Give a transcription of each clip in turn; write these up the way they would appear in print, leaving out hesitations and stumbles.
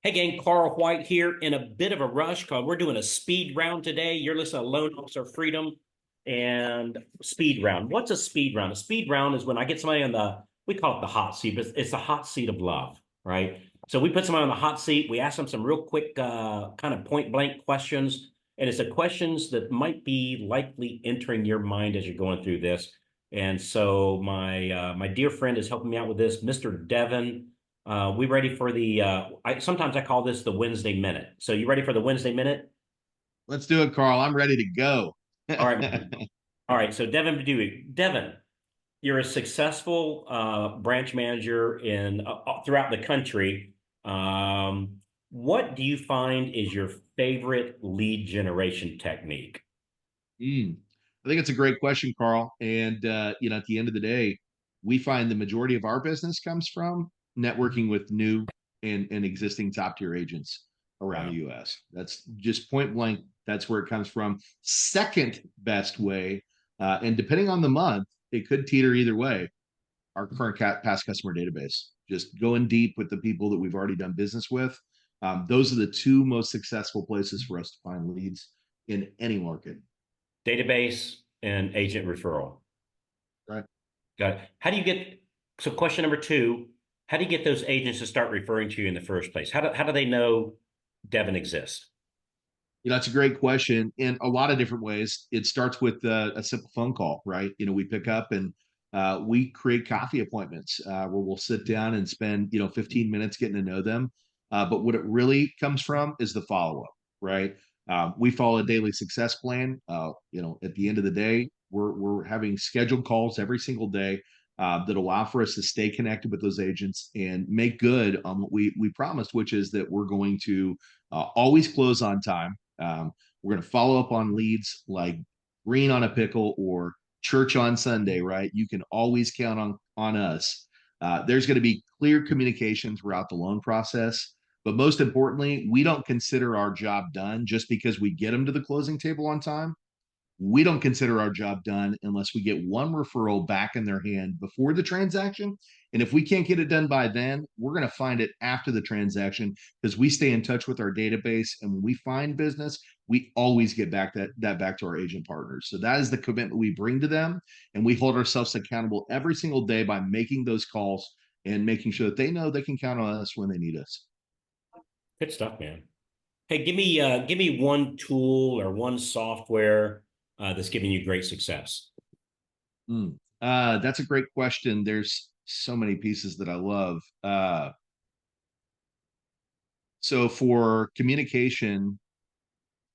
Hey gang, Carl White here in a bit of a rush because we're doing a speed round today. You're listening to Loan Officer Freedom and speed round. What's a speed round? A speed round is when I get somebody on we call it the hot seat, but it's the hot seat of love, right? So we put somebody on the hot seat. We ask them some real quick, kind of point blank questions. And it's the questions that might be likely entering your mind as you're going through this. And so my dear friend is helping me out with this, Mr. Devin. We ready for sometimes I call this the Wednesday minute. So you ready for the Wednesday minute? Let's do it, Carl. I'm ready to go. All right, man. All right. So Devin Dubuc, Devin, you're a successful branch manager throughout the country. What do you find is your favorite lead generation technique? I think it's a great question, Carl. And at the end of the day, we find the majority of our business comes from networking with new and existing top tier agents around the Wow. US. That's just point blank. That's where it comes from. Second best way, and depending on the month, it could teeter either way. Our current past customer database, just going deep with the people that we've already done business with. Those are the two most successful places for us to find leads in any market. Database and agent referral. Right. Got it. So question number two, how do you get those agents to start referring to you in the first place? How do they know Devin exists? That's a great question in a lot of different ways. It starts with a simple phone call, right? We pick up and we create coffee appointments where we'll sit down and spend 15 minutes getting to know them. But what it really comes from is the follow up, right? We follow a daily success plan. At the end of the day, we're having scheduled calls every single day that allow for us to stay connected with those agents and make good on what we promised, which is that we're going to always close on time. We're going to follow up on leads like green on a pickle or church on Sunday, right? You can always count on us. There's going to be clear communication throughout the loan process. But most importantly, we don't consider our job done just because we get them to the closing table on time. We don't consider our job done unless we get one referral back in their hand before the transaction. And if we can't get it done by then, we're going to find it after the transaction because we stay in touch with our database. And when we find business, we always get that back to our agent partners. So that is the commitment we bring to them. And we hold ourselves accountable every single day by making those calls and making sure that they know they can count on us when they need us. Good stuff, man. Hey, give me one tool or one software that's giving you great success. That's a great question. There's so many pieces that I love. So for communication,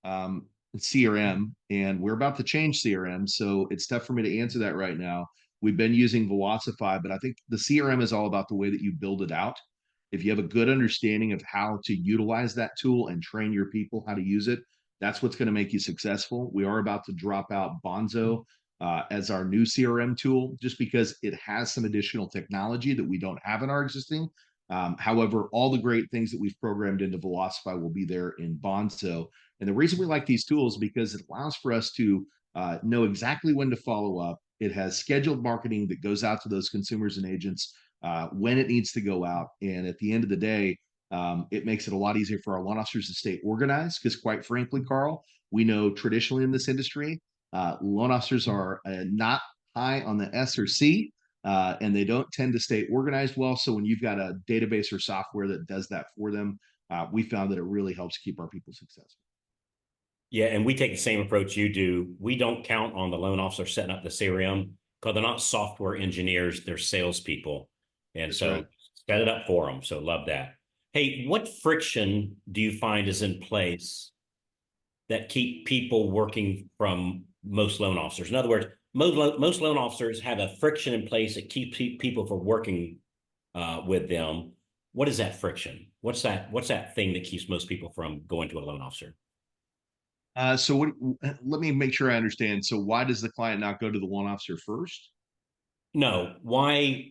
CRM, and we're about to change CRM, so it's tough for me to answer that right now. We've been using Velocify, but I think the CRM is all about the way that you build it out. If you have a good understanding of how to utilize that tool and train your people how to use it, that's what's going to make you successful. We are about to drop out Bonzo as our new CRM tool, just because it has some additional technology that we don't have in our existing. However, all the great things that we've programmed into Velocify will be there in Bonzo. And the reason we like these tools is because it allows for us to know exactly when to follow up. It has scheduled marketing that goes out to those consumers and agents when it needs to go out. And at the end of the day, it makes it a lot easier for our loan officers to stay organized because, quite frankly, Carl, we know traditionally in this industry, loan officers are not high on the S or C, and they don't tend to stay organized well. So when you've got a database or software that does that for them, we found that it really helps keep our people successful. Yeah, and we take the same approach you do. We don't count on the loan officer setting up the CRM because they're not software engineers, they're salespeople. And That's right. so set it up for them. So love that. Hey, what friction do you find is in place that keep people working from most loan officers? In other words, most loan officers have a friction in place that keeps people from working with them. What is that friction? What's that thing that keeps most people from going to a loan officer? So what, let me make sure I understand. So why does the client not go to the loan officer first? No, why?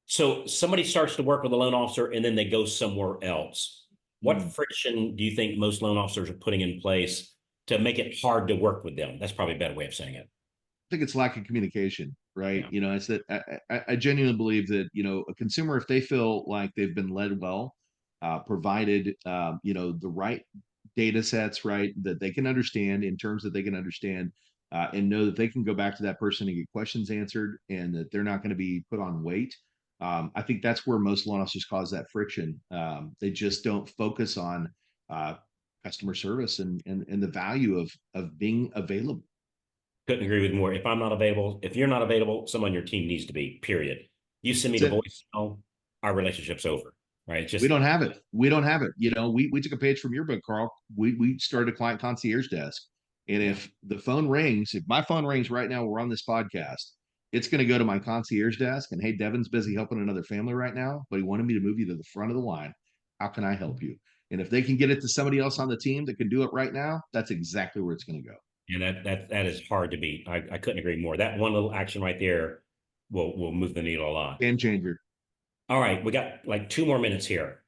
So somebody starts to work with a loan officer and then they go somewhere else. What Hmm. friction do you think most loan officers are putting in place to make it hard to work with them? That's probably a better way of saying it. I think it's lack of communication, right? Yeah. It's that I genuinely believe that, a consumer, if they feel like they've been led well, provided the right data sets, right, that they can understand in terms that they can understand, and know that they can go back to that person and get questions answered, and that they're not going to be put on wait. I think that's where most loan officers cause that friction. They just don't focus on uh, customer service and the value of being available. Couldn't agree with more. If I'm not available, if you're not available, someone on your team needs to be, period. You send me to That's it. voicemail, our relationship's over, right? It's We just, don't have it. We don't have it. We took a page from your book, Carl. We started a client concierge desk. And yeah. if the phone rings, if my phone rings right now, we're on this podcast, it's going to go to my concierge desk. And hey, Devin's busy helping another family right now, but he wanted me to move you to the front of the line. How can I help you? And if they can get it to somebody else on the team that can do it right now, that's exactly where it's going to go. And that is hard to beat. I couldn't agree more. That one little action right there will move the needle a lot. Game changer. All right, we got like 2 more minutes here.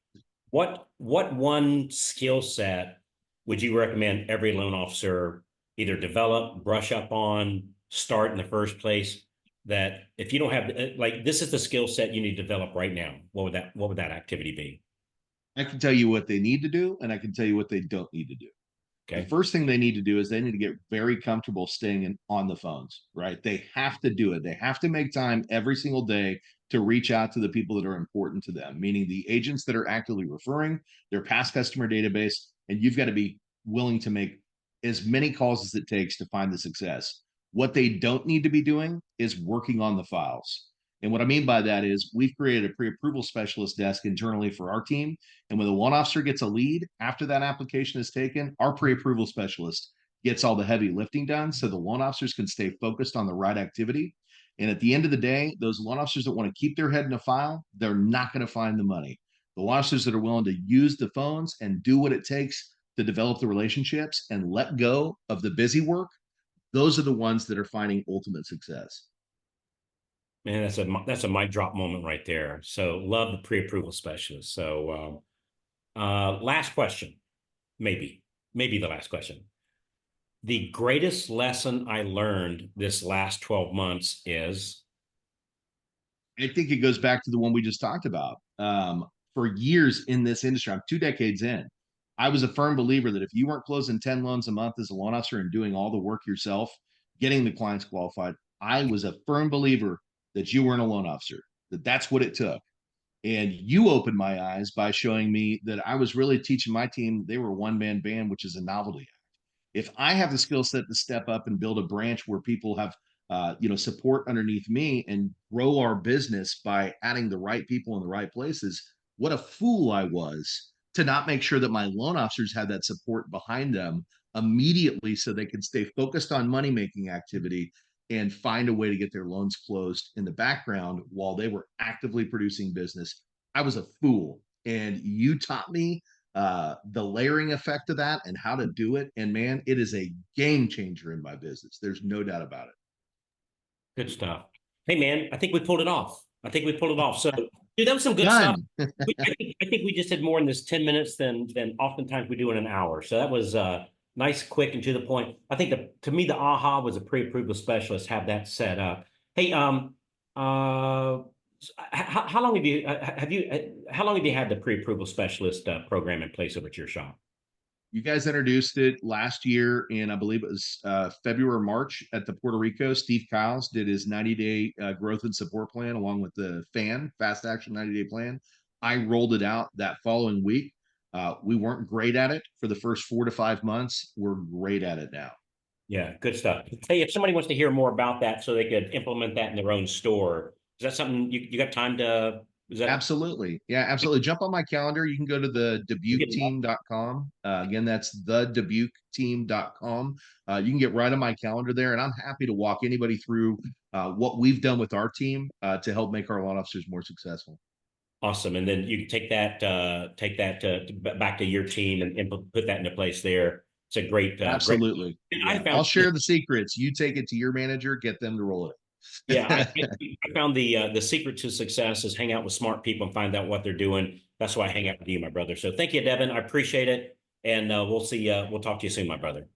What one skill set would you recommend every loan officer either develop, brush up on, start in the first place? That if you don't have like this is the skill set you need to develop right now. What would that activity be? I can tell you what they need to do, and I can tell you what they don't need to do. The Okay. first thing they need to do is they need to get very comfortable staying on the phones, right? They have to do it. They have to make time every single day to reach out to the people that are important to them, meaning the agents that are actively referring, their past customer database, and you've got to be willing to make as many calls as it takes to find the success. What they don't need to be doing is working on the files. And what I mean by that is we've created a pre-approval specialist desk internally for our team. And when the loan officer gets a lead after that application is taken, our pre-approval specialist gets all the heavy lifting done so the loan officers can stay focused on the right activity. And at the end of the day, those loan officers that want to keep their head in a file, they're not going to find the money. The loan officers that are willing to use the phones and do what it takes to develop the relationships and let go of the busy work, those are the ones that are finding ultimate success. Man, that's a mic drop moment right there. So love the pre-approval specialist. So last question, maybe the last question. The greatest lesson I learned this last 12 months is I think it goes back to the one we just talked about. For years in this industry, I'm 2 decades in. I was a firm believer that if you weren't closing 10 loans a month as a loan officer and doing all the work yourself, getting the clients qualified, I was a firm believer that you weren't a loan officer, that that's what it took. And you opened my eyes by showing me that I was really teaching my team, they were a one man band, which is a novelty. If I have the skill set to step up and build a branch where people have support underneath me and grow our business by adding the right people in the right places, what a fool I was to not make sure that my loan officers had that support behind them immediately so they could stay focused on money making activity and find a way to get their loans closed in the background while they were actively producing business. I was a fool, and you taught me the layering effect of that and how to do it. And man, it is a game changer in my business. There's no doubt about it. good stuff. Hey man, I think we pulled it off. I think we pulled it off. So dude, that was some good stuff. Done. I think we just did more in this 10 minutes than oftentimes we do in an hour. So that was nice, quick, and to the point. I think to me the aha was a pre-approval specialist have that set up. Hey, how long how long have you had the pre-approval specialist program in place over at your shop? You guys introduced it last year in, I believe it was February, March at the Puerto Rico. Steve Kyles did his 90-day growth and support plan along with the fast action 90-day plan. I rolled it out that following week. We weren't great at it for the first 4 to 5 months. We're great at it now. Yeah, good stuff. Hey, if somebody wants to hear more about that so they could implement that in their own store, is that something you got time to, is that Absolutely. Yeah, absolutely. Jump on my calendar. You can go to the you get dubucteam.com. Again, that's the dubucteam.com. You can get right on my calendar there, and I'm happy to walk anybody through what we've done with our team to help make our loan officers more successful. awesome? And then you can take that back to your team and put that into place there. It's a great. Absolutely. And I Yeah. found I'll share the secrets. You take it to your manager, get them to roll Yeah, I, it. I found the secret to success is hang out with smart people and find out what they're doing. That's why I hang out with you, my brother. So thank you, Devin. I appreciate it, and we'll see. We'll talk to you soon, my brother.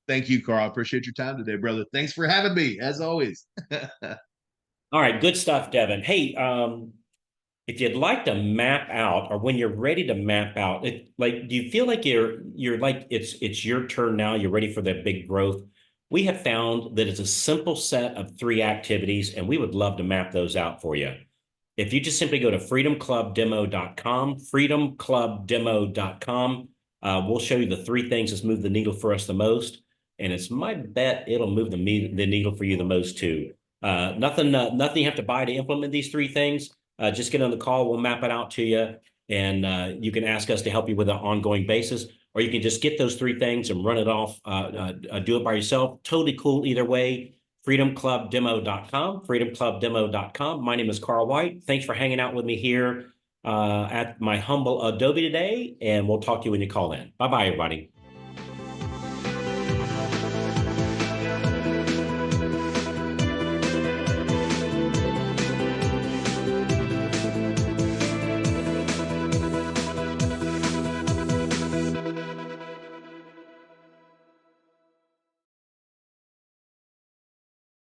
Thank you, Carl. I appreciate your time today, brother. Thanks for having me, as always. All right, good stuff, Devin. Hey, if you'd like to map out, or when you're ready to map out, do you feel like you're like it's your turn now, you're ready for that big growth? We have found that it's a simple set of three activities, and we would love to map those out for you. If you just simply go to freedomclubdemo.com, freedomclubdemo.com, we'll show you the three things that's moved the needle for us the most. And it's my bet it'll move the needle for you the most too. Nothing you have to buy to implement these three things. Just get on the call. We'll map it out to you. And you can ask us to help you with an ongoing basis, or you can just get those three things and run it off, do it by yourself. Totally cool either way. freedomclubdemo.com, freedomclubdemo.com. My name is Carl White. Thanks for hanging out with me here at my humble Adobe today, and we'll talk to you when you call in. Bye-bye, everybody.